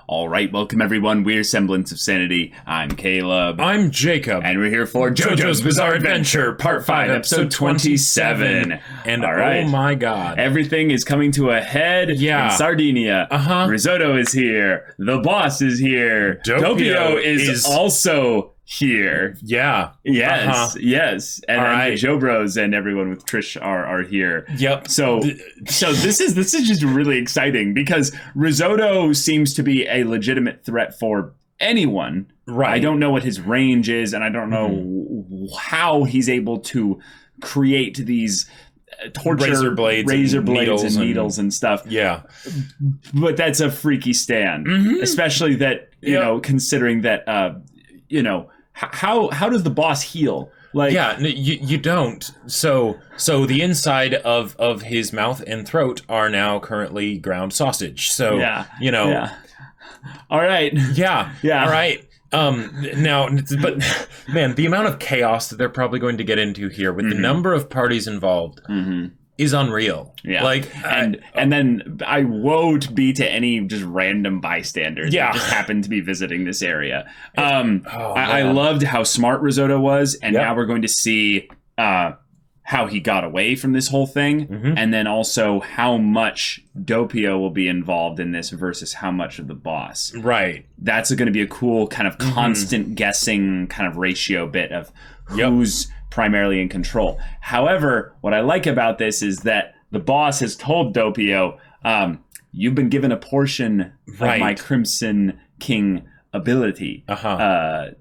All right, welcome everyone. We're Semblance of Sanity. I'm Caleb. I'm Jacob. And we're here for JoJo's Bizarre Adventure, Part 5, Episode 27. And all right. Oh my god. Everything is coming to a head in Sardinia. Risotto is here. The boss is here. Doppio is also here. Yeah. Yes. Yes. And then JoJo's and everyone with Trish are here. Yep. So this is just really exciting because Risotto seems to be a legitimate threat for anyone. Right. I don't know what his range is, and I don't know how he's able to create these razor blades and needles and stuff. Yeah. But that's a freaky stand, especially that, you know, considering that, you know, how does the boss heal? Like, yeah, you don't. So the inside of his mouth and throat are now currently ground sausage. So, you know. Yeah. All right. Yeah. Yeah. All right. Now, but man, the amount of chaos that they're probably going to get into here with the number of parties involved is unreal. Yeah. Like, and then I won't be to any just random bystanders that just happen to be visiting this area. I loved how smart Risotto was, and now we're going to see how he got away from this whole thing, and then also how much Doppio will be involved in this versus how much of the boss. Right. That's going to be a cool kind of constant guessing kind of ratio bit of who's primarily in control. However, what I like about this is that the boss has told Doppio, you've been given a portion of my Crimson King ability.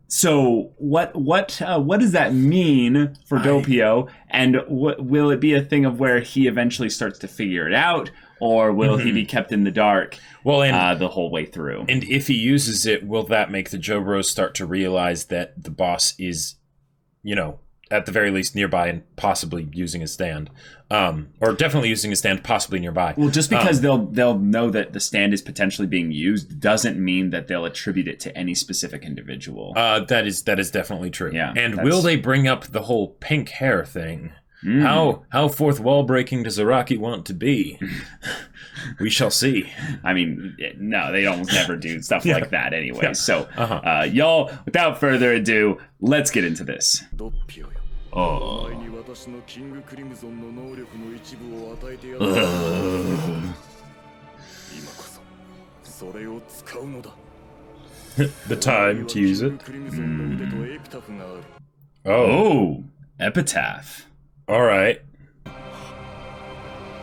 So what does that mean for Doppio? And will it be a thing of where he eventually starts to figure it out, or will he be kept in the dark the whole way through? And if he uses it, will that make the JoBros start to realize that the boss is, you know, at the very least nearby and possibly using a stand, or definitely using a stand, possibly nearby. Well, just because they'll know that the stand is potentially being used doesn't mean that they'll attribute it to any specific individual. That is definitely true. Yeah, and will they bring up the whole pink hair thing? How fourth wall breaking does Araki want to be? We shall see. I mean, no, they almost never do stuff like that anyway. So, y'all, without further ado, let's get into this. Oh. The time to use it. Oh, epitaph. All right.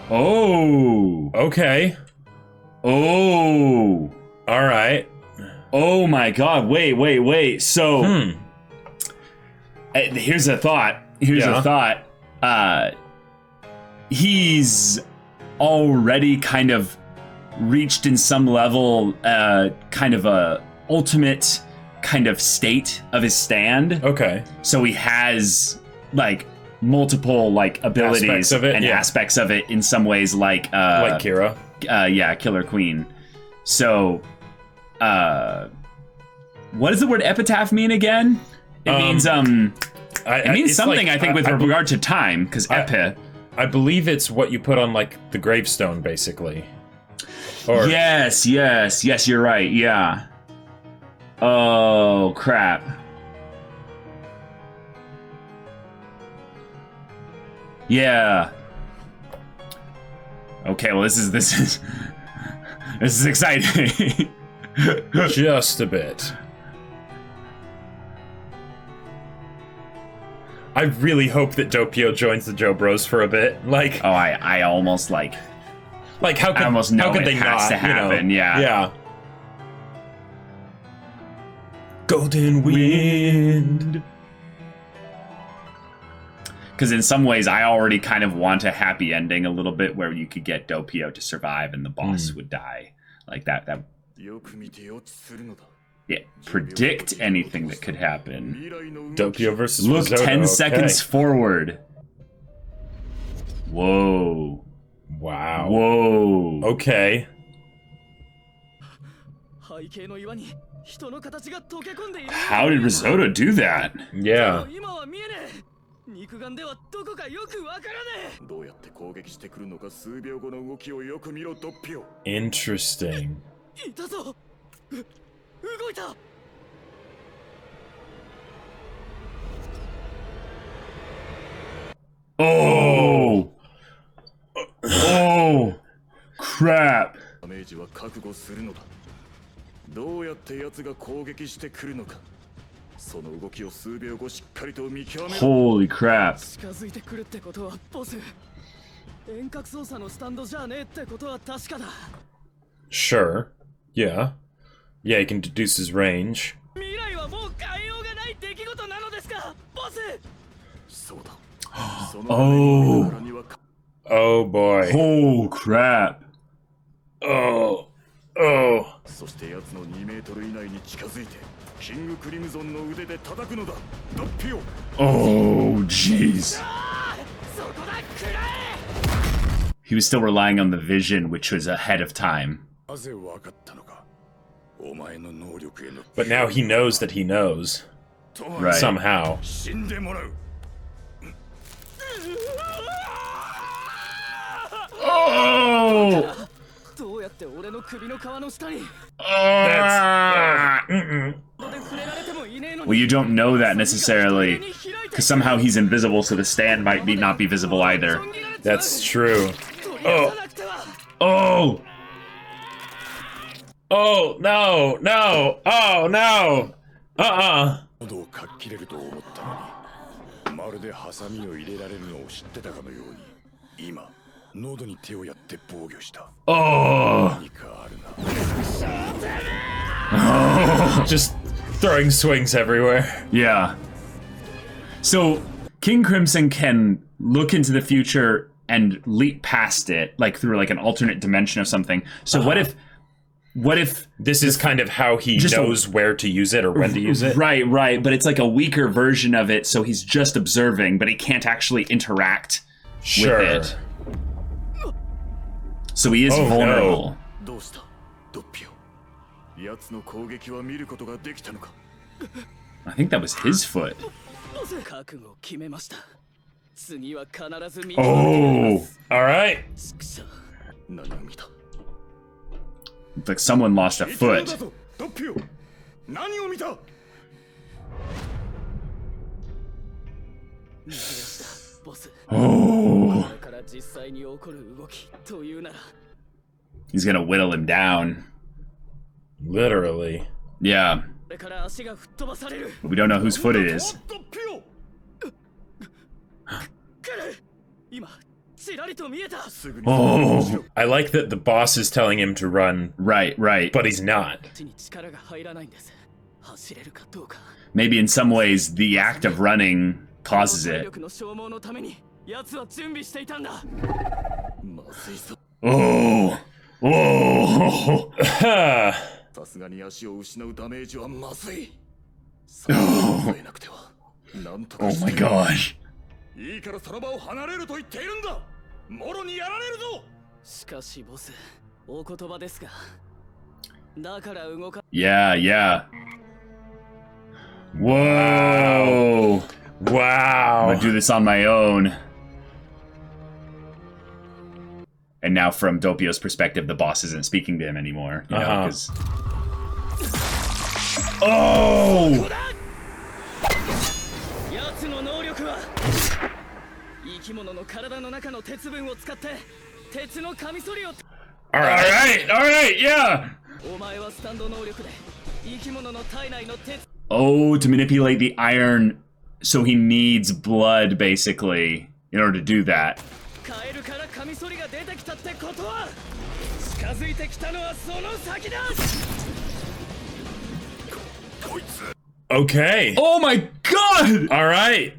Oh. Okay. Oh. All right. Oh my God. Wait. So, here's a thought. He's already kind of reached in some level, kind of a ultimate kind of state of his stand. Okay. So he has like multiple like abilities aspects of it in some ways, like Kira. Killer Queen. So, what does the word epitaph mean again? It means it means something, like, I think, with regard to time, because epi. I believe it's what you put on, like, the gravestone, basically. Or yes, you're right, yeah. Oh, crap. Yeah. Okay, well, this is exciting. Just a bit. I really hope that Doppio joins the JoBros for a bit. Like, I almost how could I almost know it has to happen? You know? Yeah. Golden Wind. Because in some ways, I already kind of want a happy ending a little bit, where you could get Doppio to survive and the boss would die, like that. Yeah, predict anything that could happen. Doppio versus Look Risotto. 10 seconds forward. Whoa. Wow. Whoa. Okay. How did Risotto do that? Yeah. Oh! Oh! Crap! ダメージは覚悟するのだ。どうやって奴が攻撃してくるのか。その動きを数秒後しっかりと見極める。 Holy crap. 近づいてくるってことはボス。遠隔操作のスタンドじゃねえってことは確かだ。 Sure. Yeah. Yeah, he can deduce his range. 未来はもう変えようがない出来事なのですか、ボス。そうだ。 Oh. Oh boy. Oh crap. Oh. Oh. そして奴の2メートル以内に近づいてキングクリムゾンの腕で叩くのだ。ドッピオ。 Oh, jeez. そこだ、くらえ。 He was still relying on the vision, which was ahead of time. なぜわかったのか。お前の能力への。 But now he knows that he knows. Right. Somehow. 死んでもらう。 Oh! どうやって俺の首の皮の下に。 That's. で触れられてもいねえのに。 Well, you don't know that necessarily, because somehow he's invisible, so the stand might not be visible either. That's true. 取り出さなくては。 Oh! Oh no! No! Oh no! 喉をかっきれると思ったのに、まるでハサミを入れられるのを知ってたかのように、今喉に手をやって防御した。 Oh! 何かあるな。 Just throwing swings everywhere. Yeah. So, King Crimson can look into the future and leap past it, like through like an alternate dimension of something. So what if This is kind of how he Just a- knows where to use it or when to use it. Right, but it's like a weaker version of it, so he's just observing, but he can't actually interact Sure. with it. So he is Oh, vulnerable. どうした、ドッピオ。奴の攻撃は見ることができたのか。 I think that was his foot. ボス、覚悟を決めました。次は必ず見 Oh! All right. くしょ。何を見た。 It's like someone lost a 見たのだ foot. ぞ、ドッピオ。何を見た。 逃げ出したボス。 Oh! これから実際に起こる動きというなら。 He's gonna whittle him down. Literally. Yeah. これから足が吹っ飛ばされる。 We don't know whose foot it is. ドッピオ。来る。今ちらりと見えた。すぐに Oh! I like that the boss is telling him to run, Right. but he's not. 手に力が入らないんです。走れるかどうか。 Maybe in some ways, the act of running causes 体 it. 力の消耗のために奴は準備していたんだ。まずいぞ。 Oh! Oh! さすがに足を失うダメージはまずい。さあ、抑えなくては。なんとか Oh して my gosh. いいからその場を離れると言っているんだ。もろにやられるぞ。しかしボス、お言葉ですが。だから動か。 Yeah, yeah. Whoa! I'm Wow. gonna do this on my own. And now, from Doppio's perspective, the boss isn't speaking to him anymore. You know, 'cause- Oh! 奴の能力は生き物の体の中の鉄分を使って鉄のカミソリを。 All right, yeah. お前はスタンド能力で生き物の体内の鉄。 Oh, to manipulate the iron, so he needs blood, basically, in order to do that. カエルからカミソリが出てきたってことは近づいてきたのはその先だ。 こいつ。 Okay. Oh my god! All right.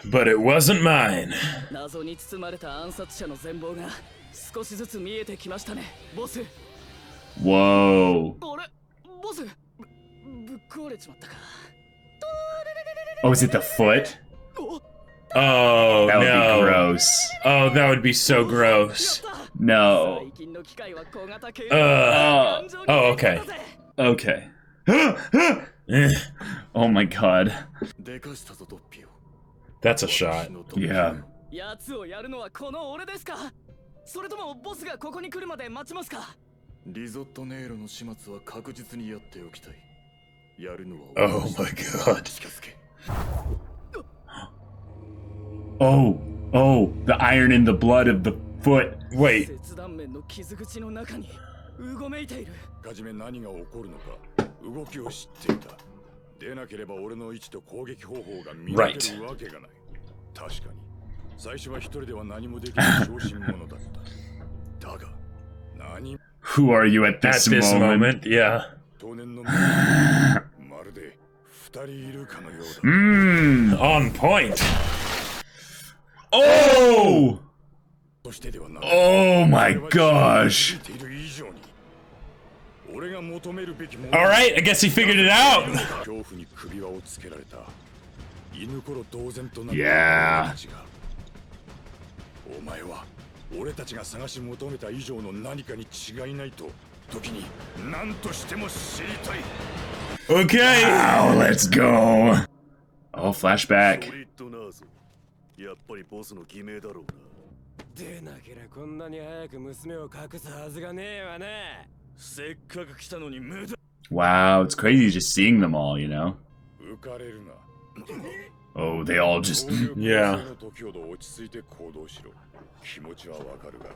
But it wasn't mine. 謎に包まれた暗殺者の全貌が少しずつ見えてきましたね、ボス。 Whoa. あれ、ボス、ぶっ壊れちまったか。 Oh, is it the foot? Oh That would be no. gross. Oh, that would be so gross. No. 最近の機械は小型系。 Oh, okay. Okay. Eh, Oh my god. でかしたぞドッピオ。 that's a shot. Yeah. 奴をやるのはこの俺ですか。それともボスがここに来るまで待ちますか。リゾットネイロの始末は確実にやっておきたい。やるのは Oh my god. 近づけ。 Oh, oh, the iron in the blood of the foot. Wait. 切断面の傷口の中にうごめいている。はじめ何が起こるのか動きを知っていた。でなければ俺の位置と攻撃方法が見抜けるわけがない。確かに最初は一人では何もできない小心者だった。だが何 Who are you at At this this moment? moment, yeah. 少年の目にまるで二人いるかのようだ。Mmm. On point. Oh! としてではない。 Oh my gosh. 見ている以上に俺が求めるべきもの。 All right, I guess he figured it out. 恐怖に首輪をつけられた犬頃同然となった Yeah. 俺たちが。お前は俺たちが探し求めた以上の何かに違いないと時に何としても知りたい。 Okay. Wow, let's go. Oh, flashback. ソリッドナーズ、やっぱりボスの偽名だろうな。でなけりゃこんなに早く娘を隠すはずがねえわね。せっかく来たのに無駄。 Wow, it's crazy just seeing them all, you know? 浮かれるな。 Oh, they all just. やの時ほど落ち着いて行動しろ。気持ちはわかるが、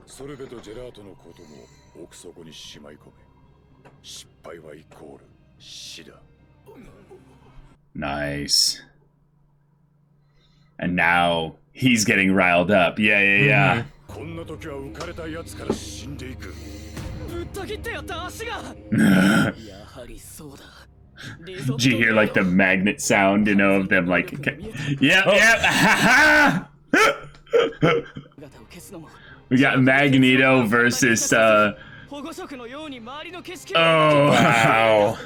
ソルベとジェラートのことも奥底にしまい込め。失敗はイコール死だ。 Nice. And now he's getting riled up. Yeah, yeah, こんな時は浮かれた奴から死んでいく。ぶった切ってやった足が。 yeah. やはりそうだ。 Did you hear like the magnet sound, you know, of them like. Yep, yep. Ha We got Magneto versus. 保護色のように周りの景色を Oh, Wow.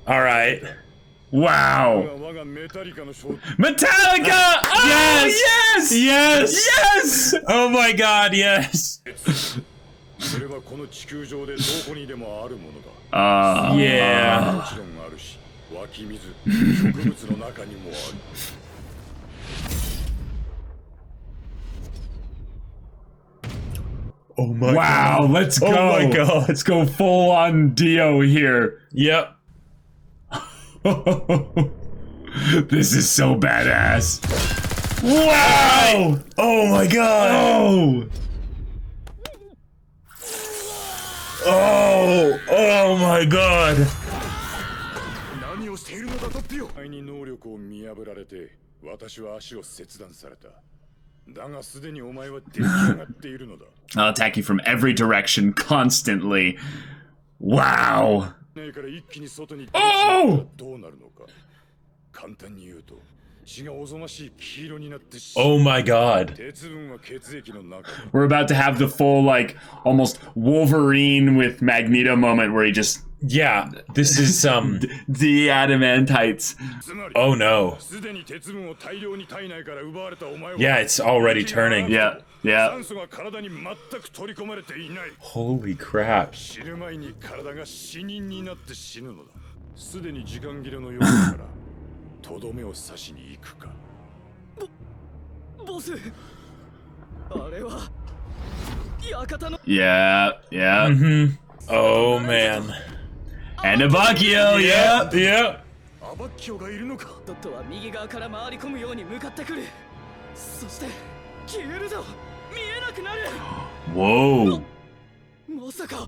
All right. wow. 我がメタリカの正 Metallica! Oh, yes! Yes. Yes! Oh my god, yes. それはこの地球上でどこにでもあるものだ。 Yeah. もちろんあるし、湧き水、植物の中にもある。 Oh my Wow, god. let's go. Oh my god. Let's go full on Dio here. Yep. This is so badass. Wow! Oh my god. Oh! Oh. Oh my god. 何をしているのだドッピオ。前に能力を見破られて、私は足を切断された。だがすでにお前は出来上がっているのだ。 I'll attack you from every direction constantly. Wow! ねえから一気に外に出ておうどうなるのか。簡単に言うと、血がおぞましい黄色になってし Oh my god. 鉄分は血液の中で。 We're about to have the full, like, almost Wolverine with Magneto moment where he just Yeah. This is de-adamantites. つまり、 Oh no. すでに鉄分を大量に体内から奪われたお前は Yeah, it's already turning. Yeah, yeah. 酸素が体に全く取り込まれていない。 Holy crap. 死ぬ前に体が死人になって死ぬのだ。すでに時間切れのようだから、とどめを刺しに行くか。ボス。あれは館の Yeah, yeah. Mm-hmm. Oh man. And Abakio, yeah. Yep. アバッキオがいるのか。ドットは右側から回り込むように向かってくる。そして消えるぞ。見えなくなる。 Whoa. まさか。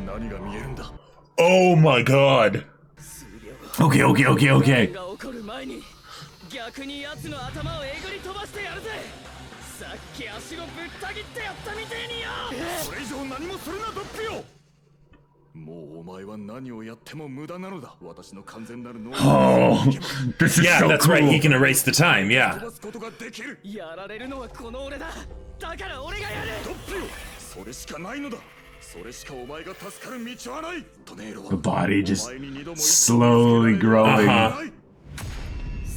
何が見えるんだ。 Oh my god. Okay, okay, okay, okay. が起こる前に逆に奴の頭をえぐり飛ばしてやるぜ。さっき足をぶった切ってやったみてえによ。それ以上何もするなドッピオ。もうお前は何をやっても無駄なのだ。私の完全なる能力 Oh, this is Yeah, so that's right. He cool. can erase the time. 飛 Yeah. ばすことができる。やられるのはこの俺だ。だから俺がやる。ドッピオ、それしかないのだ。それしかお前が助かる道はない。トネーロは The body just お前に二度も slowly growing. Uh-huh.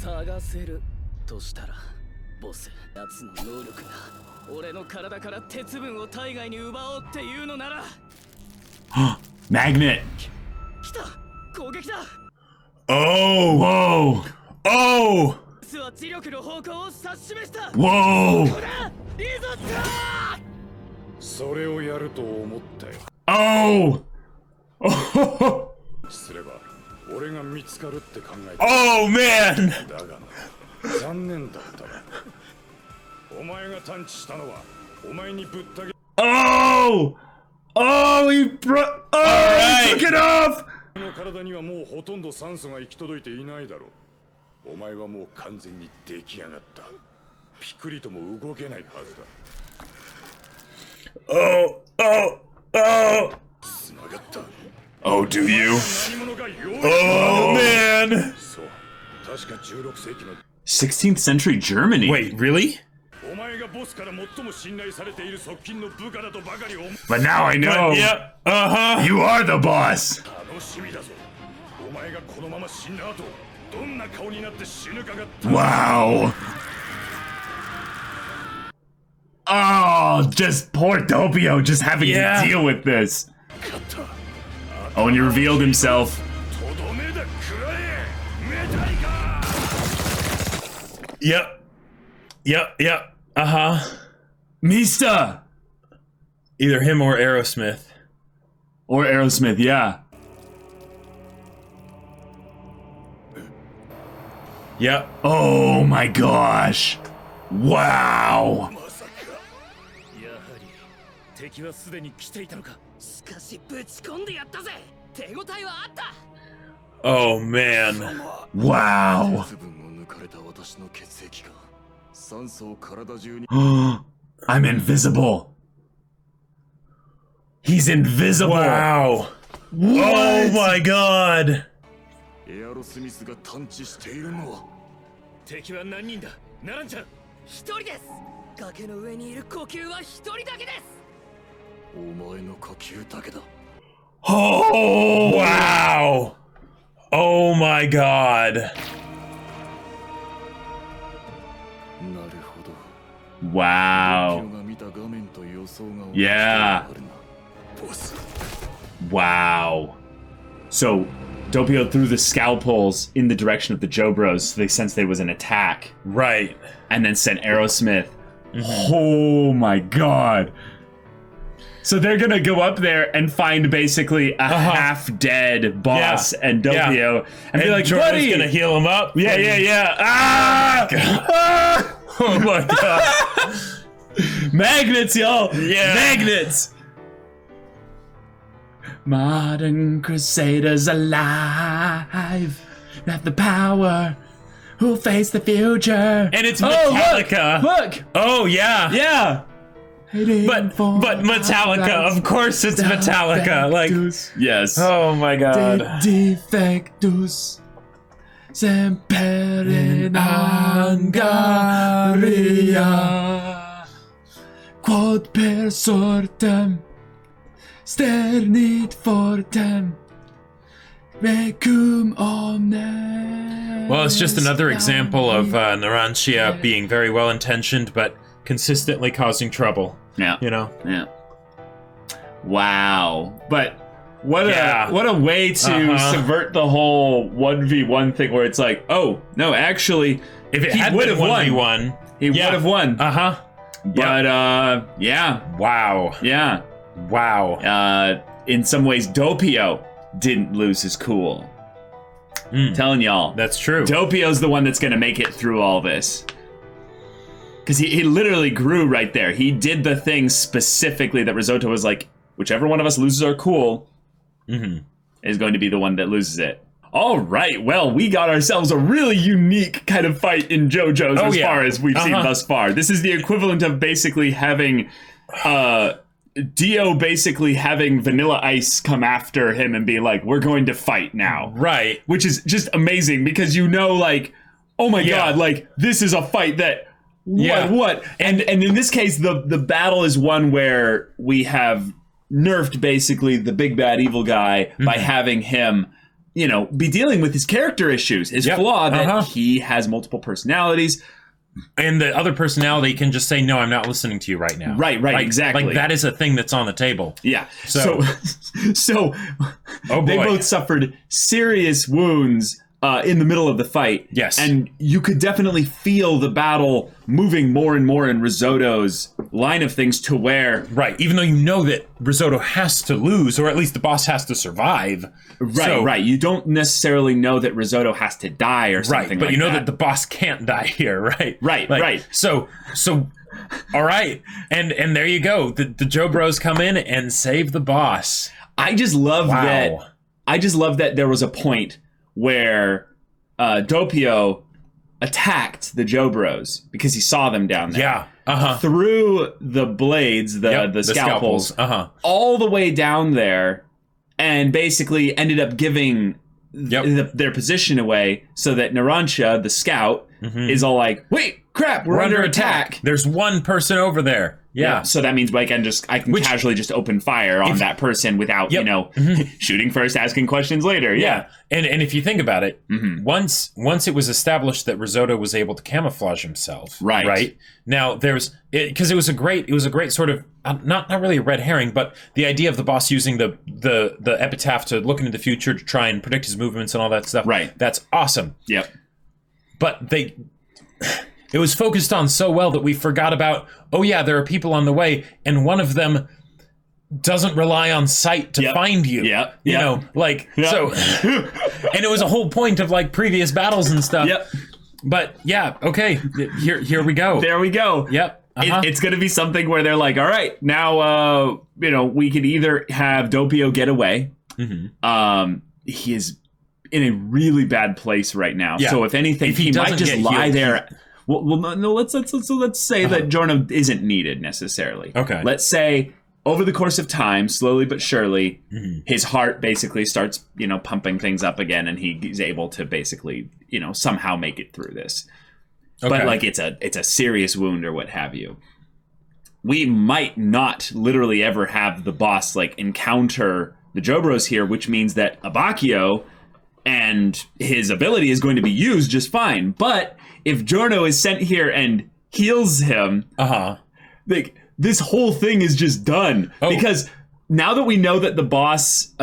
探せるとしたらボス、奴の能力が俺の体から鉄分を体外に奪おうっていうのなら。 Magnet. 来た、攻撃だ。 Oh. Whoa. Oh. ボスは磁力の方向を指し示した。 Whoa. ここだ、リゾット。それをやると思ったよ。Oh! Oh! すれば俺が見つかるって考えて Oh man! だがな残念だったなお前が探知したのはお前にぶったけ Oh! Oh, he broke. Oh, he took it off! の体にはもうほとんど酸素が行き届いていないだろうお前はもう完全に出来上がったピクリとも動けないはずだ Oh! Oh! Oh! 繋がった Oh, do you? 何者が用意 Oh man! そう確か16世紀の 16th century Germany. Wait, really? お前がボスから最も信頼されている側近の部下だとばかり思う But now I know. Yep. Uh-huh. You are the boss. 楽しみだぞお前がこのまま死んだ後どんな顔になって死ぬかが Wow. Oh, just poor Doppio just having Yeah. to deal with this. Oh, and he revealed himself. とどめだくらえメタリカ Yep. Yep. Yep. Uh-huh. Mista! Either him or Aerosmith. Or Aerosmith, yeah. Yep. Oh my gosh. Wow. やはり敵はすでに来ていたのかしかしぶち込んでやったぜ手応えはあった Oh man. Wow. 鉄分を抜かれた私の血液が酸素を体中に I'm invisible. He's invisible. Wow. Oh my god. エアロスミスが探知しているのは敵は何人だナランちゃん一人です崖の上にいる呼吸は一人だけですお前の呼吸だけだ Oh wow. Oh my god. なるほど Wow. が見た画面と予想が Yeah. ボス Wow. So, Doppio threw the scalpels in the direction of the JoBros so they sensed there was an attack. Right. And then sent Aerosmith. Oh my god. So they're gonna go up there and find basically a half-dead boss and Doppio and be like, Jordan's buddy! gonna heal him up. Yeah, yeah, yeah. Ah! Ah! Oh my god. Magnets, y'all! Yeah. Magnets! Modern Crusaders alive. Have the power. Who'll face the future? And it's Oh, Metallica. Look! Oh yeah. Yeah! But Metallica, of course it's Metallica. Like, yes. oh my god. Defectus semper in Angaria quod per sortem sternit fortem mecum omnes. Well, it's just another example of Narantia being very well intentioned, but consistently causing trouble. Yeah. You know? Yeah. Wow. But what Yeah. a way to subvert the whole 1v1 thing where it's like, oh, no, actually, If it he had would been have won. 1v1, He would have won. Uh-huh. But yeah. Wow. Yeah. Wow. In some ways, Doppio didn't lose his cool. Telling y'all. That's true. Doppio's the one that's going to make it through all this. Because he literally grew right there. He did the thing specifically that Risotto was like, whichever one of us loses our cool is going to be the one that loses it. All right, well, we got ourselves a really unique kind of fight in JoJo's as far as we've seen thus far. This is the equivalent of basically having Dio basically having Vanilla Ice come after him and be like, we're going to fight now. Right. Which is just amazing because you know, like, oh my god, like, this is a fight that... What? And in this case, the battle is one where we have nerfed basically the big bad evil guy by having him, you know, be dealing with his character issues, his flaw that he has multiple personalities. And the other personality can just say, no, I'm not listening to you right now. Right, like, exactly. Like, that is a thing that's on the table. Yeah. So So they both suffered serious wounds in the middle of the fight. Yes. And you could definitely feel the battle moving more and more in Risotto's line of things to where... Right, even though you know that Risotto has to lose, or at least the boss has to survive. Right. You don't necessarily know that Risotto has to die or something like that. Right, but you know that the boss can't die here, right? Right. So, all right. And there you go. The Joe Bros come in and save the boss. I just love that there was a point where Doppio attacked the Joe Bros because he saw them down there. Yeah. Threw the blades, the scalpels, all the way down there, and basically ended up giving their position away so that Narancia, the scout, is all like, wait, crap, we're under attack. There's one person over there. Yeah. So that means I can casually just open fire on that person without, shooting first, asking questions later. Yeah. And if you think about it, once it was established that Risotto was able to camouflage himself, right? Now because it was a great sort of not really a red herring, but the idea of the boss using the epitaph to look into the future to try and predict his movements and all that stuff. Right. That's awesome. Yep. But it was focused on so well that we forgot about, there are people on the way, and one of them doesn't rely on sight to find you. Yeah. You know, so, and it was a whole point of like previous battles and stuff. Yep. But okay, here we go. There we go. Yep. It's going to be something where they're like, all right, now, we could either have Doppio get away. He is in a really bad place right now. Yeah. So if anything, he might just lie there. Well, no. Let's say that Giorno isn't needed necessarily. Okay. Let's say over the course of time, slowly but surely, his heart basically starts, pumping things up again, and he's able to basically, somehow make it through this. Okay. But like it's a serious wound or what have you. We might not literally ever have the boss like encounter the Joe Bros here, which means that Abbacchio and his ability is going to be used just fine. But if Giorno is sent here and heals him, like this whole thing is just done. Because now that we know that the boss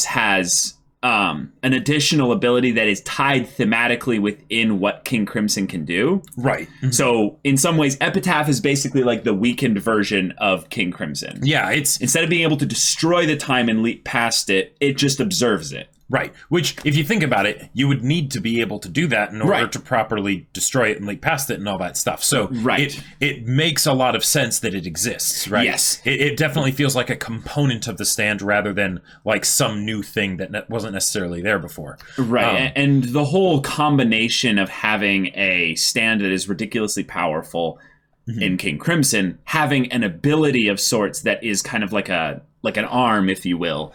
has an additional ability that is tied thematically within what King Crimson can do. Right. So in some ways, Epitaph is basically like the weakened version of King Crimson. Yeah, it's instead of being able to destroy the time and leap past it, it just observes it. Right, which, if you think about it, you would need to be able to do that in order to properly destroy it and leap past it and all that stuff. So it makes a lot of sense that it exists, right? Yes. It definitely feels like a component of the stand rather than like some new thing that wasn't necessarily there before. Right, and the whole combination of having a stand that is ridiculously powerful in King Crimson, having an ability of sorts that is kind of like an arm, if you will,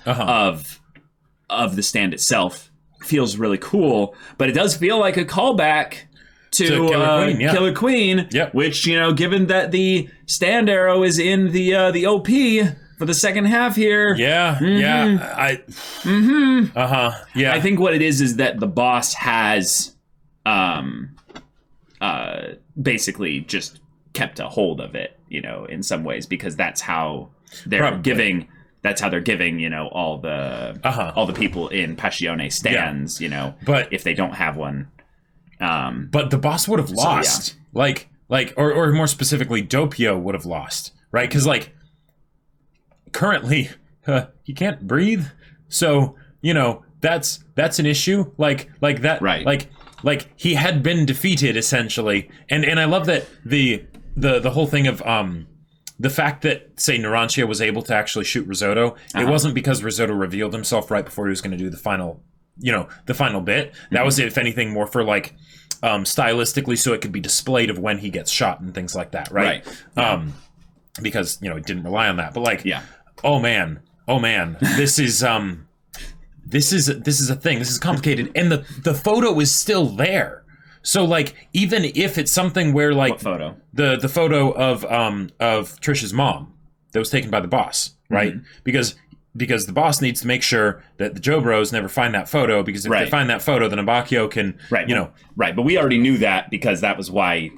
of the stand itself feels really cool, but it does feel like a callback to Killer Queen, which, given that the stand arrow is in the OP for the second half here. I think what it is that the boss has basically just kept a hold of it, in some ways, because that's how they're giving all the people in Passione stands, but if they don't have one. But the boss would have lost. Or more specifically, Doppio would have lost, right? Because currently he can't breathe, so that's an issue. Like that, right? Like he had been defeated essentially, and I love that the whole thing of the fact that, say, Narancia was able to actually shoot Risotto, it wasn't because Risotto revealed himself right before he was going to do the final bit. That was, if anything, more for stylistically, so it could be displayed of when he gets shot and things like that, right? Because it didn't rely on that. But oh man, this is a thing. This is complicated, and the photo is still there. So even if it's something where what photo? The photo of Trish's mom that was taken by the boss, right? Because the boss needs to make sure that the Joe Bros never find that photo, because if they find that photo, then Abbacchio can Right, but we already knew that, because that was why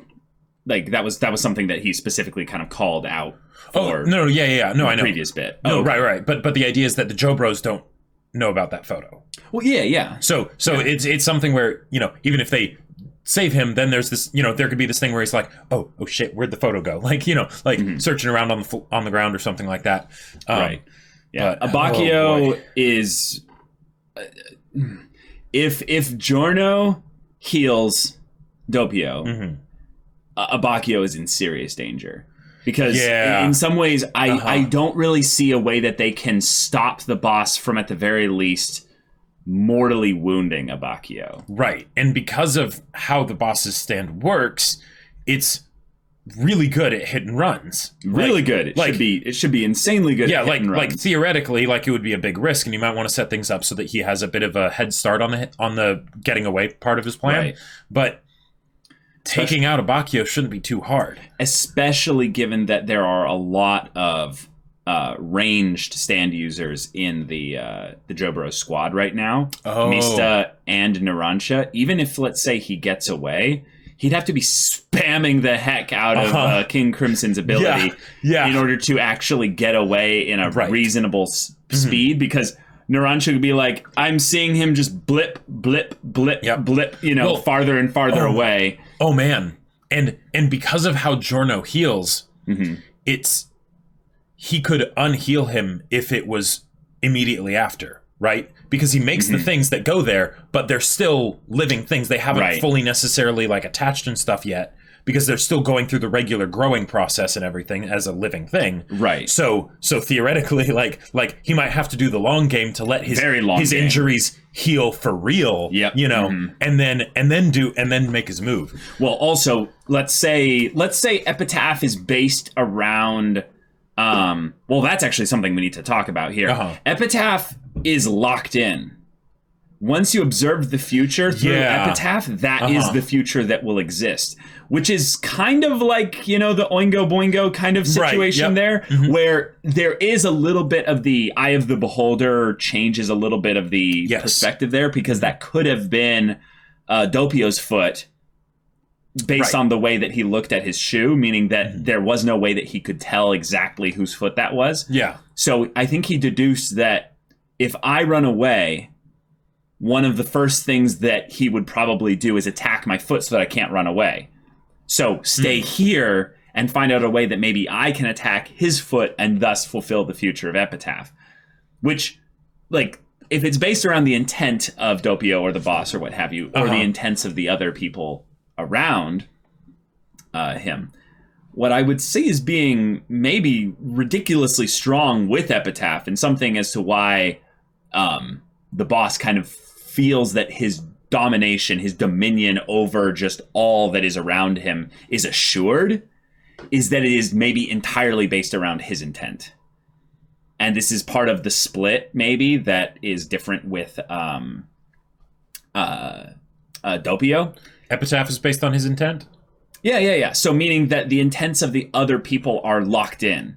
that was something that he specifically kind of called out for. No, I know. Previous bit. No, right. But the idea is that the Joe Bros don't know about that photo. Well, yeah. So it's something where, you know, even if they save him, then there's this, you know, there could be this thing where he's like, oh shit, where'd the photo go? Like, you know, like searching around on the ground or something like that. Right. Yeah. But, Abakio is if Giorno heals Doppio, Abakio is in serious danger. Because in some ways, I don't really see a way that they can stop the boss from, at the very least, mortally wounding Abakio. Right. And because of how the boss's stand works, it's really good at hit and runs. Really good. It should be insanely good at hit and runs. Like theoretically, like it would be a big risk, and you might want to set things up so that he has a bit of a head start on the getting away part of his plan. Right. But taking out Abakio shouldn't be too hard. Especially given that there are a lot of ranged stand users in the JoJo's squad right now. Mista and Narancia. Even if, let's say, he gets away, he'd have to be spamming the heck out of King Crimson's ability in order to actually get away in a reasonable speed, because Narancia could be like, I'm seeing him just blip, blip, blip, blip, you know, farther and farther away. Oh, man. And because of how Giorno heals, he could unheal him if it was immediately after, right? Because he makes the things that go there, but they're still living things. They haven't fully necessarily like attached and stuff yet, because they're still going through the regular growing process and everything as a living thing. Right. So theoretically, like he might have to do the long game to let his injuries heal for real. You know, and then make his move. Well, also, let's say Epitaph is based around. Well, that's actually something we need to talk about here. Epitaph is locked in. Once you observe the future through Epitaph, that is the future that will exist. Which is kind of like, you know, the Oingo Boingo kind of situation there, where there is a little bit of the Eye of the Beholder changes a little bit of the perspective there, because that could have been Doppio's foot based on the way that he looked at his shoe, meaning that there was no way that he could tell exactly whose foot that was. Yeah. So I think he deduced that if I run away, one of the first things that he would probably do is attack my foot so that I can't run away. So stay here and find out a way that maybe I can attack his foot and thus fulfill the future of Epitaph. Which, like, if it's based around the intent of Doppio or the boss or what have you, or the intents of the other people around him, what I would see is being maybe ridiculously strong with Epitaph, and something as to why the boss kind of feels that his domination, his dominion over just all that is around him is assured, is that it is maybe entirely based around his intent. And this is part of the split, maybe, that is different with Doppio. Epitaph is based on his intent? Yeah. So meaning that the intents of the other people are locked in.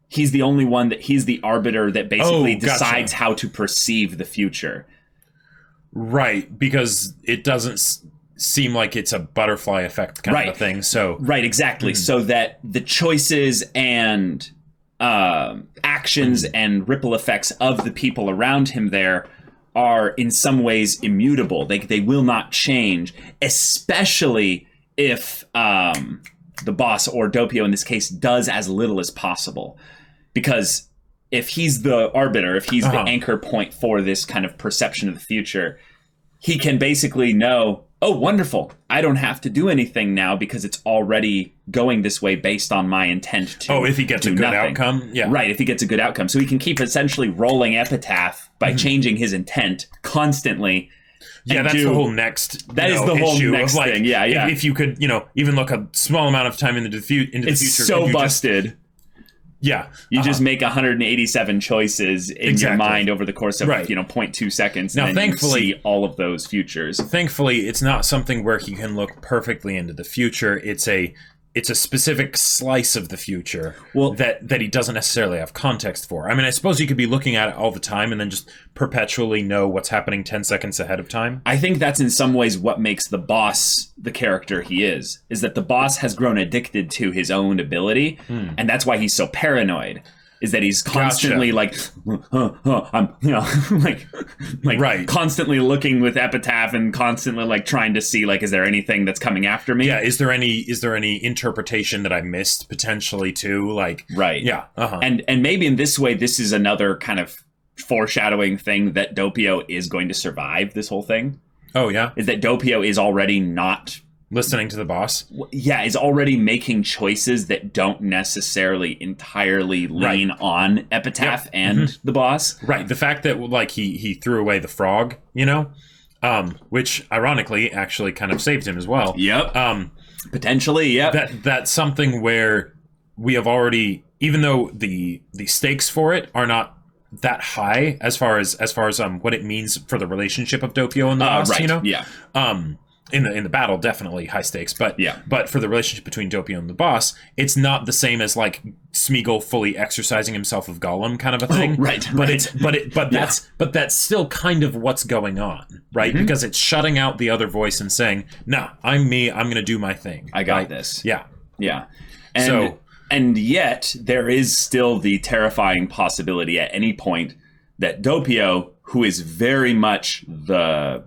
He's the only one he's the arbiter that basically decides how to perceive the future. Right, because it doesn't seem like it's a butterfly effect kind of a thing. So right, exactly. So that the choices and actions and ripple effects of the people around him there are in some ways immutable. They will not change, especially if the boss, or Doppio in this case, does as little as possible. Because if he's the arbiter, if he's the anchor point for this kind of perception of the future, he can basically know, oh, wonderful, I don't have to do anything now because it's already going this way based on my intent to if he gets a good outcome? Yeah. Right, if he gets a good outcome. So he can keep essentially rolling Epitaph by changing his intent constantly. Yeah, that's the whole next That is the whole next thing, yeah. If you could, even look a small amount of time into the future. It's so busted. You just make 187 choices in your mind over the course of 0.2 seconds. Now, and thankfully, you see all of those futures. Thankfully, it's not something where he can look perfectly into the future. It's a specific slice of the future that he doesn't necessarily have context for. I mean, I suppose you could be looking at it all the time and then just perpetually know what's happening 10 seconds ahead of time. I think that's in some ways what makes the boss the character he is that the boss has grown addicted to his own ability, and that's why he's so paranoid. is that he's constantly like, I'm, like Right. constantly looking with Epitaph and constantly like trying to see like, is there anything that's coming after me? Yeah, is there any interpretation that I missed potentially too? Like, Right. Yeah. And maybe in this way, this is another kind of foreshadowing thing that Doppio is going to survive this whole thing. Oh yeah, Is that Doppio is already not, listening to the boss. is already making choices that don't necessarily entirely lean on Epitaph and the boss. Right. The fact that like he threw away the frog, you know, which ironically actually kind of saved him as well. Yep. Potentially, yep. That's something where we have already, even though the stakes for it are not that high as far as what it means for the relationship of Doppio and the boss, right. you know? Yeah. In the battle, definitely high stakes, but Yeah. but for the relationship between Doppio and the boss, it's not the same as like Smeagol fully exercising himself of Gollum kind of a thing. right, But right. that's still kind of what's going on, right? Because it's shutting out the other voice and saying, "No, I'm me. I'm going to do my thing. I got right? this. Yeah. Yeah. And yet there is still the terrifying possibility at any point that Doppio, who is very much the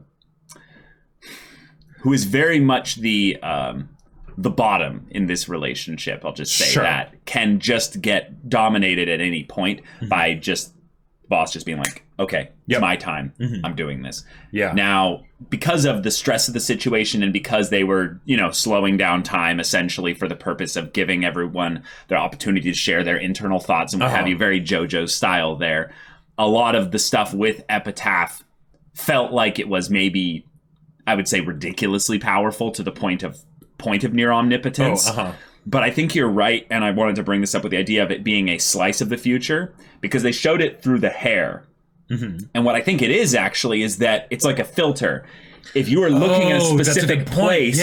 bottom in this relationship, I'll just say Sure. that, can just get dominated at any point by just the boss just being like, okay, it's my time. I'm doing this. Yeah. Now, because of the stress of the situation and because they were, slowing down time essentially for the purpose of giving everyone their opportunity to share their internal thoughts and what have you, very JoJo's style there, a lot of the stuff with Epitaph felt like it was maybe, I would say, ridiculously powerful to the point of near omnipotence. But I think you're right, and I wanted to bring this up with the idea of it being a slice of the future, because they showed it through the hair. And what I think it is actually is that it's like a filter. If you are looking at a specific place,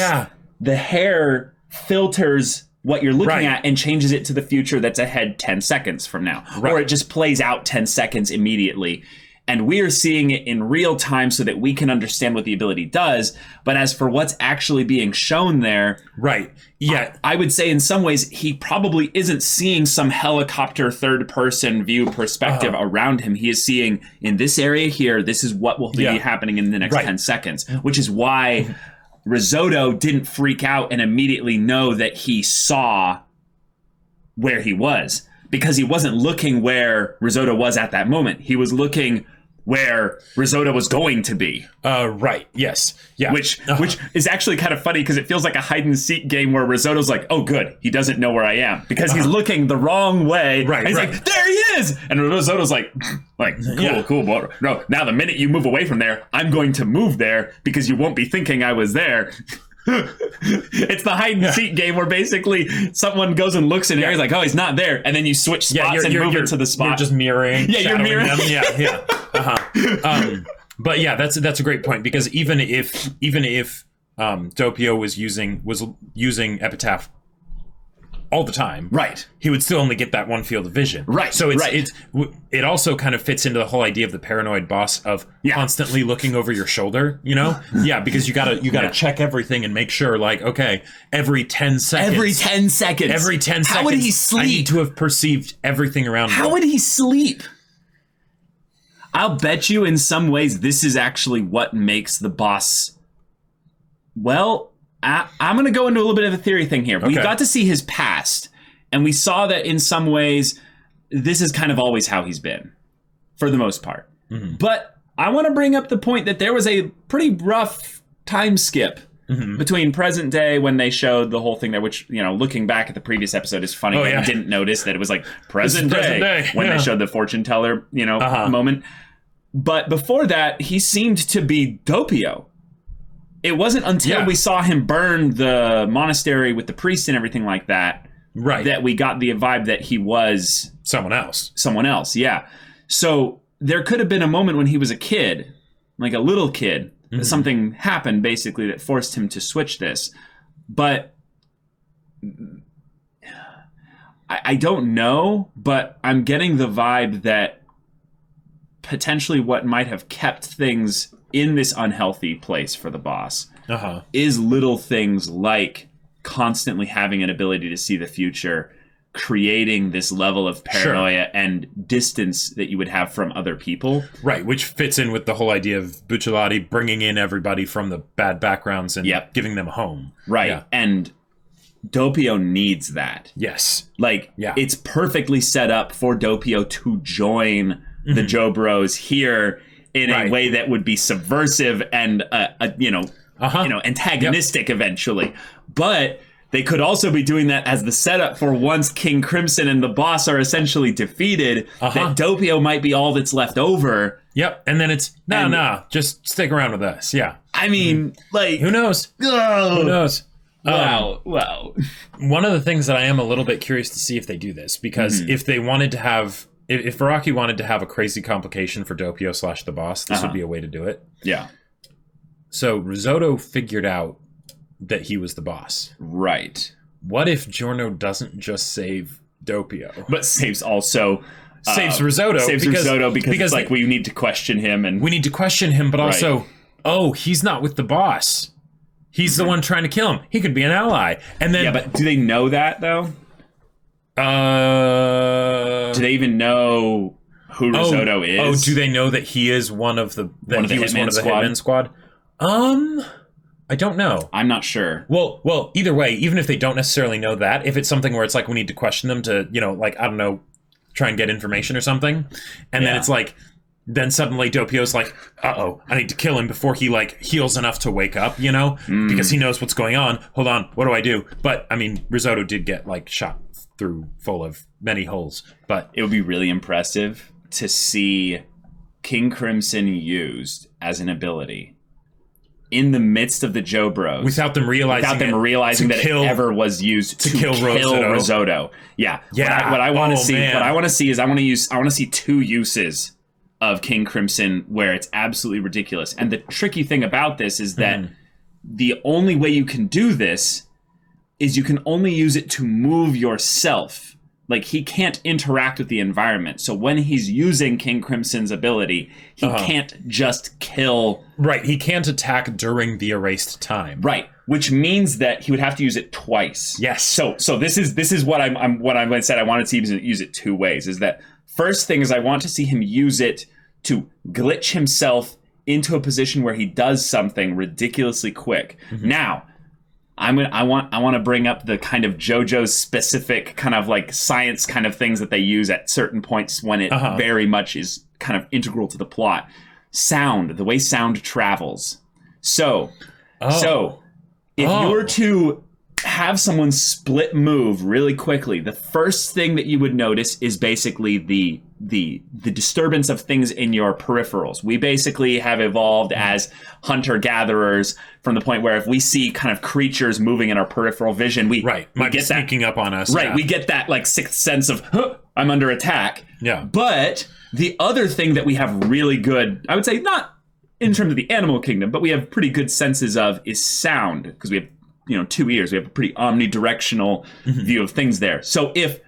the hair filters what you're looking at and changes it to the future that's ahead 10 seconds from now. Or it just plays out 10 seconds immediately. And we are seeing it in real time so that we can understand what the ability does. But as for what's actually being shown there, I would say in some ways he probably isn't seeing some helicopter third-person view perspective around him. He is seeing, in this area here, this is what will be happening in the next 10 seconds, which is why Risotto didn't freak out and immediately know that he saw where he was. Because he wasn't looking where Risotto was at that moment. He was looking where Risotto was going to be. Yes. Yeah. Which is actually kind of funny because it feels like a hide and seek game where Risotto's like, oh, good, he doesn't know where I am. Because he's looking the wrong way. And he's like, there he is! And Risotto's like, cool. But no, now the minute you move away from there, I'm going to move there because you won't be thinking I was there. It's the hide and seek game where basically someone goes and looks in an area, like, oh, he's not there, and then you switch spots and move into the spot. You're just mirroring. Yeah, you're mirroring. Them. But yeah, that's a great point, because even if Doppio was using Epitaph all the time, he would still only get that one field of vision. So it also kind of fits into the whole idea of the paranoid boss of constantly looking over your shoulder, because you gotta check everything and make sure, like, okay, every 10 seconds. How would he sleep? I need to have perceived everything around me. How would he sleep? I'll bet you in some ways this is actually what makes the boss, well, I'm going to go into a little bit of a theory thing here. We got to see his past, and we saw that in some ways, this is kind of always how he's been, for the most part. But I want to bring up the point that there was a pretty rough time skip between present day when they showed the whole thing there, which, looking back at the previous episode is funny. I didn't notice that it was like present day when they showed the fortune teller, moment. But before that, he seemed to be Doppio. It wasn't until we saw him burn the monastery with the priest and everything like that, that we got the vibe that he was someone else. Yeah. So there could have been a moment when he was a kid, like a little kid, that something happened basically that forced him to switch this. But I don't know, but I'm getting the vibe that potentially what might have kept things in this unhealthy place for the boss is little things like constantly having an ability to see the future, creating this level of paranoia and distance that you would have from other people. Right, which fits in with the whole idea of Bucciolati bringing in everybody from the bad backgrounds and giving them a home. Right, Yeah. and Doppio needs that. Yes. Like, it's perfectly set up for Doppio to join the Joe Bros here in a way that would be subversive and, antagonistic eventually. But they could also be doing that as the setup for once King Crimson and the boss are essentially defeated, that Doppio might be all that's left over. Yep, and then it's, just stick around with us. Yeah. I mean, like... Who knows? Who knows? Wow. One of the things that I am a little bit curious to see if they do this, because if they wanted to have... If Araki wanted to have a crazy complication for Doppio / the boss, this would be a way to do it. Yeah. So Risotto figured out that he was the boss. Right. What if Giorno doesn't just save Doppio? But saves also... saves Risotto. Saves Risotto because it's like, we need to question him. And we need to question him, but also, he's not with the boss. He's the one trying to kill him. He could be an ally. And then... Yeah, but do they know that, though? Do they even know who Risotto is? Oh, do they know that he is one of the... That he was one of the Hitman Squad? I don't know. I'm not sure. Well, either way, even if they don't necessarily know that, if it's something where it's like we need to question them to, I don't know, try and get information or something, and then it's like, then suddenly Doppio's like, I need to kill him before he, heals enough to wake up, because he knows what's going on. Hold on, what do I do? But, I mean, Risotto did get, shot through full of many holes, but... It would be really impressive to see King Crimson used as an ability in the midst of the Joe Bros, without them realizing that it ever was used to kill Risotto. Yeah. What I want to see, is I want to see two uses of King Crimson where it's absolutely ridiculous. And the tricky thing about this is that the only way you can do this is you can only use it to move yourself. Like, he can't interact with the environment. So when he's using King Crimson's ability, he can't just kill... Right, he can't attack during the erased time. Right, which means that he would have to use it twice. Yes. So this is what I said I wanted to use it two ways. Is that first thing is I want to see him use it to glitch himself into a position where he does something ridiculously quick. Now, I want to bring up the kind of JoJo's specific kind of science kind of things that they use at certain points when it very much is kind of integral to the plot. Sound, the way sound travels. So if you were to have someone split move really quickly, the first thing that you would notice is basically the disturbance of things in your peripherals. We basically have evolved as hunter-gatherers from the point where if we see kind of creatures moving in our peripheral vision, we get sneaking up on us. Right, we get that sixth sense of, I'm under attack. Yeah. But the other thing that we have really good, I would say not in terms of the animal kingdom, but we have pretty good senses of is sound, because we have 2 ears. We have a pretty omnidirectional view of things there. So if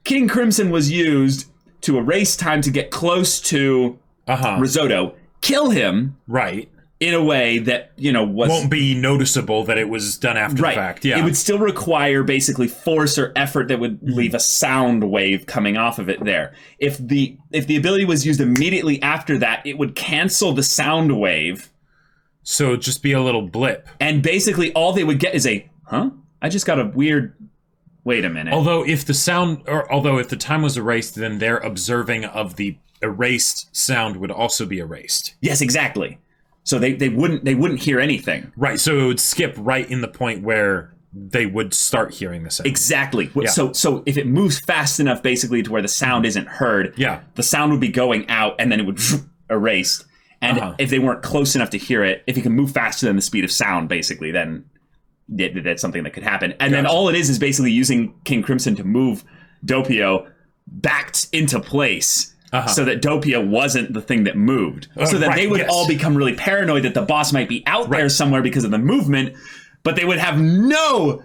King Crimson was used to erase time to get close to Risotto, kill him in a way that won't be noticeable that it was done after the fact. Yeah, it would still require basically force or effort that would leave a sound wave coming off of it there. If the ability was used immediately after that, it would cancel the sound wave. So it'd just be a little blip. And basically all they would get is a, I just got a weird, wait a minute. Although if the time was erased, then their observing of the erased sound would also be erased. Yes, exactly. So they wouldn't hear anything. Right, so it would skip right in the point where they would start hearing the sound. Exactly. Yeah. So if it moves fast enough basically to where the sound isn't heard, the sound would be going out and then it would erase. And if they weren't close enough to hear it, if you can move faster than the speed of sound, basically, then that's something that could happen. And then all it is basically using King Crimson to move Doppio back into place so that Doppio wasn't the thing that moved. So that they would all become really paranoid that the boss might be out there somewhere because of the movement, but they would have no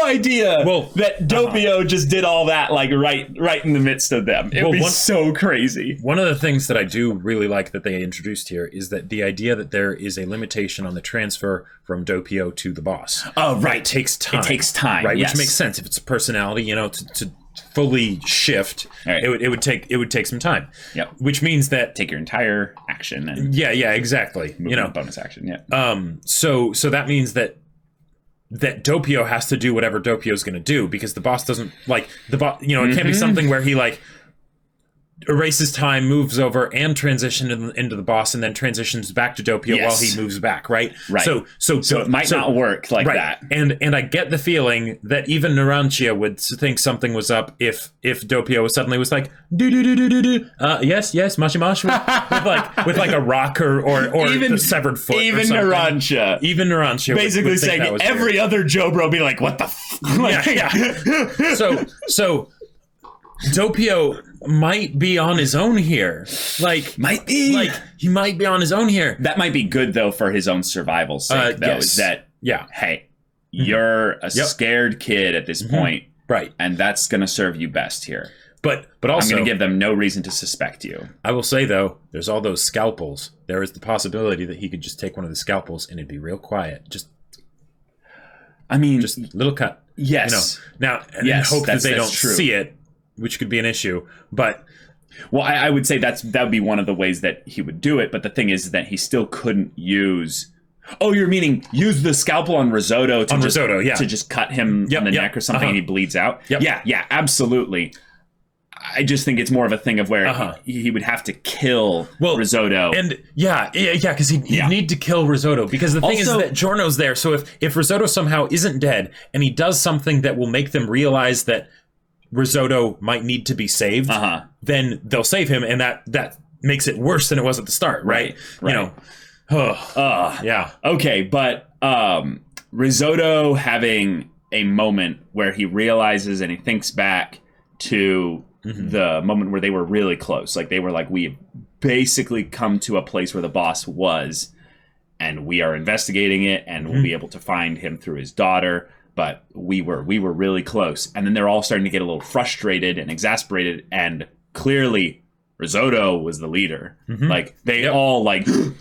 idea that Doppio just did all that right in the midst of them. It would be so crazy. One of the things that I do really like that they introduced here is that the idea that there is a limitation on the transfer from Doppio to the boss. Oh, right. It takes time. It takes time, right? yes. Which makes sense if it's a personality, fully shift, Right. it would take some time. Yep. Which means that Take your entire action and yeah, exactly. move bonus action. Yeah. So that means that Doppio has to do whatever Doppio is going to do, because the boss doesn't like the boss. You know, it can't be something where he like erases time, moves over, and transitions into the boss, and then transitions back to Doppio while he moves back. Right. Right. So it might not work like that. And I get the feeling that even Narantia would think something was up if Doppio suddenly was like yes, mashi mashi with like a rock or Even the severed foot. Even Narantia basically would think saying that was every weird. other Jobro be like, what the So Doppio might be on his own here. Like Might be. Like he might be on his own here. That might be good though for his own survival's sake though, yes. is that Yeah. hey, you're a scared kid at this point, Right. and that's gonna serve you best here. But also I'm gonna give them no reason to suspect you. I will say though, there's all those scalpels. There is the possibility that he could just take one of the scalpels and it'd be real quiet. Just I mean, little cut. yes. You know. Now and Yes, hope that that's they don't true. see it, which could be an issue. But Well, I would say that would be one of the ways that he would do it. But the thing is that he still couldn't use. Oh, you're meaning use the scalpel on Risotto to just cut him on the neck or something, and he bleeds out. Yep. Yeah, absolutely. I just think it's more of a thing of where he would have to kill Risotto. And because he'd need to kill Risotto, because the thing is Also- that Giorno's there. So if Risotto somehow isn't dead and he does something that will make them realize that Risotto might need to be saved, then they'll save him, and that makes it worse than it was at the start, right? You know. Yeah. Okay, but Risotto having a moment where he realizes and he thinks back to the moment where they were really close. Like they were like, we've basically come to a place where the boss was, and we are investigating it, and we'll be able to find him through his daughter. But we were really close. And then they're all starting to get a little frustrated and exasperated, and clearly Risotto was the leader. Like they all like got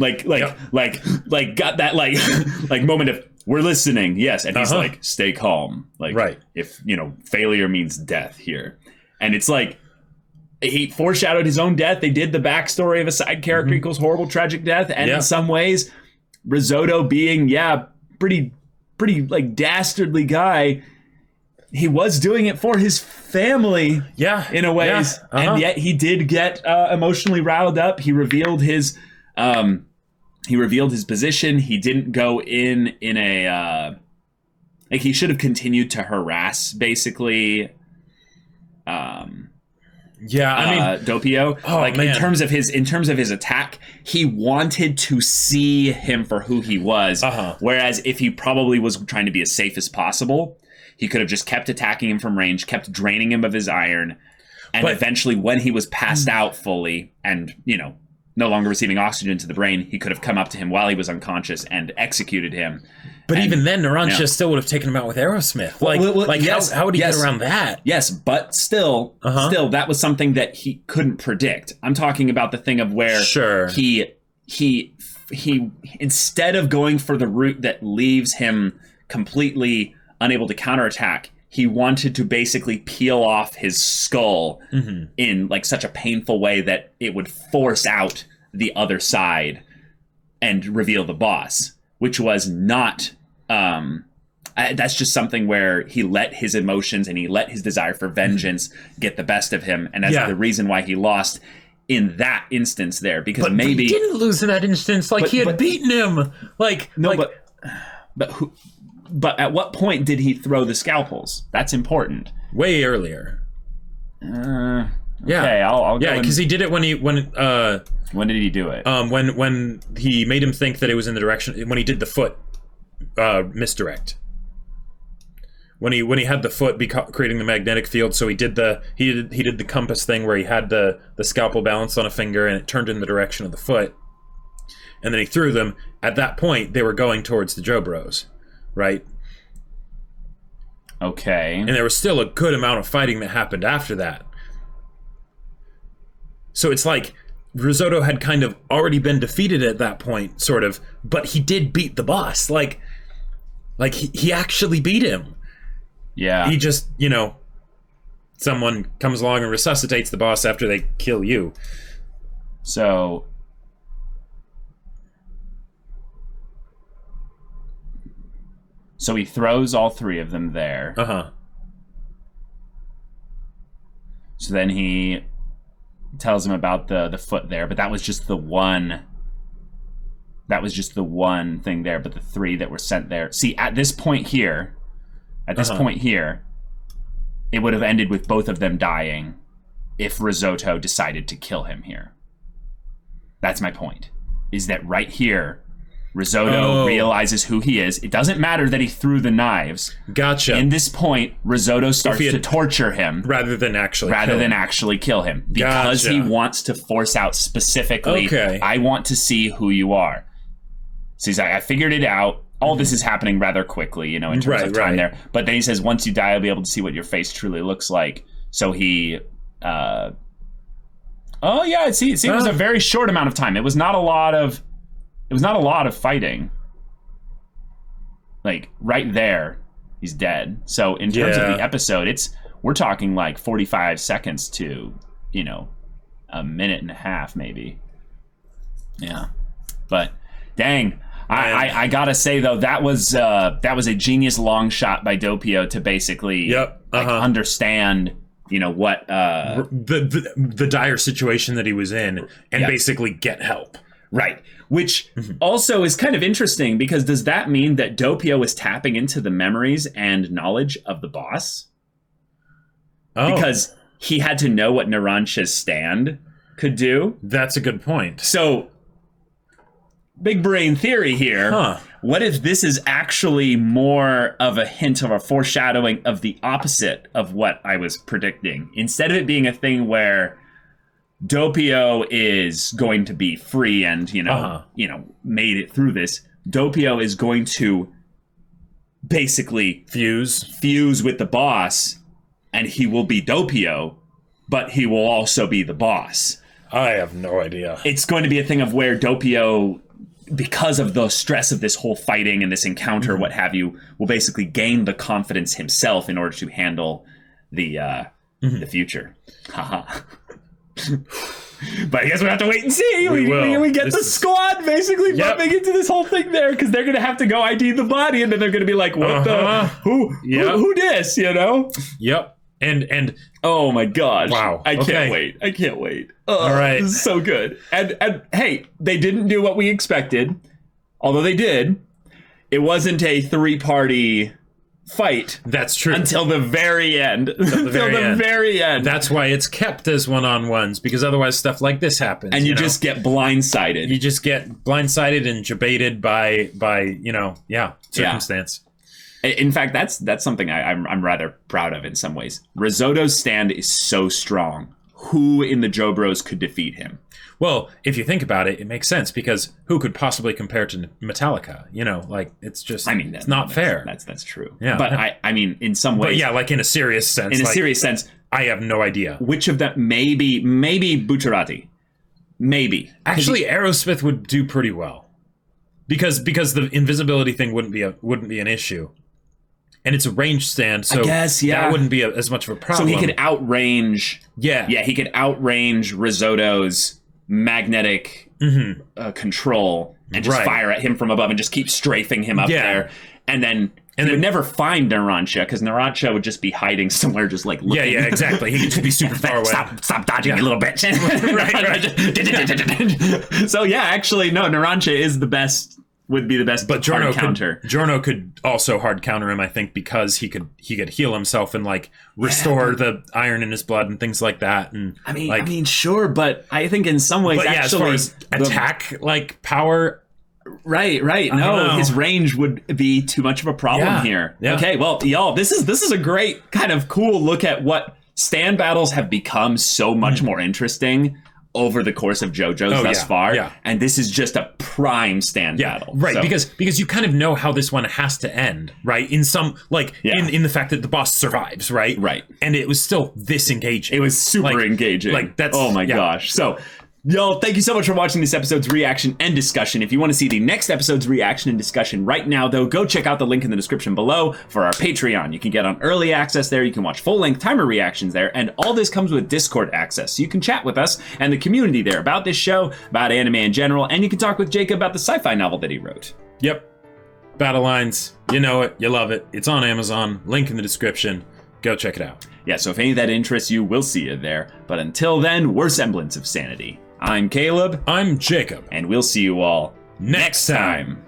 that like moment of, we're listening, yes, and he's like, stay calm. Like if failure means death here. And it's like he foreshadowed his own death. They did the backstory of a side character equals horrible tragic death, and in some ways, Risotto being pretty like dastardly guy, he was doing it for his family, in a ways, and yet he did get emotionally riled up. He revealed his position. He didn't go in a like he should have continued to harass basically. Doppio. In terms of his attack, he wanted to see him for who he was. Whereas if he probably was trying to be as safe as possible, he could have just kept attacking him from range, kept draining him of his iron, and eventually, when he was passed out fully and no longer receiving oxygen to the brain, he could have come up to him while he was unconscious and executed him. But even then, Narantia still would have taken him out with Aerosmith. How would he get around that? Yes, but still, that was something that he couldn't predict. I'm talking about the thing of where he instead of going for the route that leaves him completely unable to counterattack, he wanted to basically peel off his skull in like such a painful way that it would force out the other side and reveal the boss, which was not that's just something where he let his emotions and he let his desire for vengeance get the best of him, and that's the reason why he lost in that instance there, because but he didn't lose in that instance. Like he had beaten him. But at what point did he throw the scalpels? That's important. Way earlier. Okay, I'll go because he did it when did he do it? When he made him think that it was in the direction, when he did the foot misdirect. When he had the foot creating the magnetic field, so he did the compass thing where he had the scalpel balanced on a finger and it turned in the direction of the foot, and then he threw them. At that point, they were going towards the Jobros, right? Okay. And there was still a good amount of fighting that happened after that. So it's like Risotto had kind of already been defeated at that point, sort of, but he did beat the boss. Like he actually beat him. Yeah. He just, someone comes along and resuscitates the boss after they kill you. So he throws all three of them there. Uh-huh. So then he tells him about the foot there, but that was just the one. That was just the one thing there, but the three that were sent there. See, at this point here, it would have ended with both of them dying if Risotto decided to kill him here. That's my point. Is that right here, Risotto realizes who he is. It doesn't matter that he threw the knives. Gotcha. In this point, Risotto starts to torture him rather than actually kill him because he wants to force out specifically. Okay. I want to see who you are. So he's like, I figured it out. All this is happening rather quickly, in terms of time there. But then he says, once you die, I'll be able to see what your face truly looks like. So he. It was a very short amount of time. It was not a lot of fighting. Like right there, he's dead. So in terms of the episode, we're talking like 45 seconds to, a minute and a half maybe. Yeah. But dang, I gotta say though, that was a genius long shot by Doppio to basically understand what the dire situation that he was in and basically get help. Right. Which also is kind of interesting because does that mean that Doppio is tapping into the memories and knowledge of the boss? Because he had to know what Narancia's stand could do. That's a good point. So, big brain theory here. Huh. What if this is actually more of a hint of a foreshadowing of the opposite of what I was predicting? Instead of it being a thing where Doppio is going to be free and, made it through this, Doppio is going to basically fuse with the boss, and he will be Doppio, but he will also be the boss. I have no idea. It's going to be a thing of where Doppio, because of the stress of this whole fighting and this encounter, what have you, will basically gain the confidence himself in order to handle the future. Haha. But I guess we'll have to wait and see. We get the squad basically bumping into this whole thing there because they're going to have to go ID the body, and then they're going to be like, what who dis, Yep. And oh my gosh. Wow. I can't wait. All right. This is so good. And hey, they didn't do what we expected. Although they did. It wasn't a 3-party fight. That's true. Until the very end. Very end. That's why it's kept as one-on-ones, because otherwise stuff like this happens. And you just get blindsided. You just get blindsided and jebaited by circumstance. Yeah. In fact, that's something I'm rather proud of in some ways. Risotto's stand is so strong. Who in the JoBros could defeat him? Well, if you think about it, it makes sense, because who could possibly compare to Metallica? It's just, it's not fair. That's true. Yeah. But I mean, in some ways. But yeah, like in a serious sense. I have no idea. Which of them? Maybe Bucciarati. Maybe. Actually, Aerosmith would do pretty well. Because the invisibility thing wouldn't be an issue. And it's a range stand, so I guess, that wouldn't be as much of a problem. So he could outrange. Yeah, he could outrange Risotto's magnetic control and just fire at him from above and just keep strafing him up there. And then he would never find Narancia, because Narancia would just be hiding somewhere, just like looking. Yeah, exactly. He could just be super far away. Stop dodging, you little bitch. right. So yeah, actually, no, Narancia would be the best hard counter. Giorno could also hard counter him, I think, because he could heal himself and restore the iron in his blood and things like that. And I mean, sure, but I think in some ways, as far as attack power. Right. No, his range would be too much of a problem here. Yeah. Okay, well, y'all, this is a great kind of cool look at what stand battles have become so much more interesting over the course of JoJo's thus far. Yeah. And this is just a prime stand battle. Right, so. because you kind of know how this one has to end, right? In some, in the fact that the boss survives, right? Right. And it was still this engaging. It was super engaging. That's... Oh my gosh. So Y'all, thank you so much for watching this episode's reaction and discussion. If you want to see the next episode's reaction and discussion right now, though, go check out the link in the description below for our Patreon. You can get on early access there, you can watch full-length timer reactions there, and all this comes with Discord access, so you can chat with us and the community there about this show, about anime in general, and you can talk with Jacob about the sci-fi novel that he wrote. Yep. Battle Lines, you know it, you love it. It's on Amazon, link in the description. Go check it out. Yeah, so if any of that interests you, we'll see you there. But until then, we're Semblance of Sanity. I'm Caleb. I'm Jacob. And we'll see you all next time.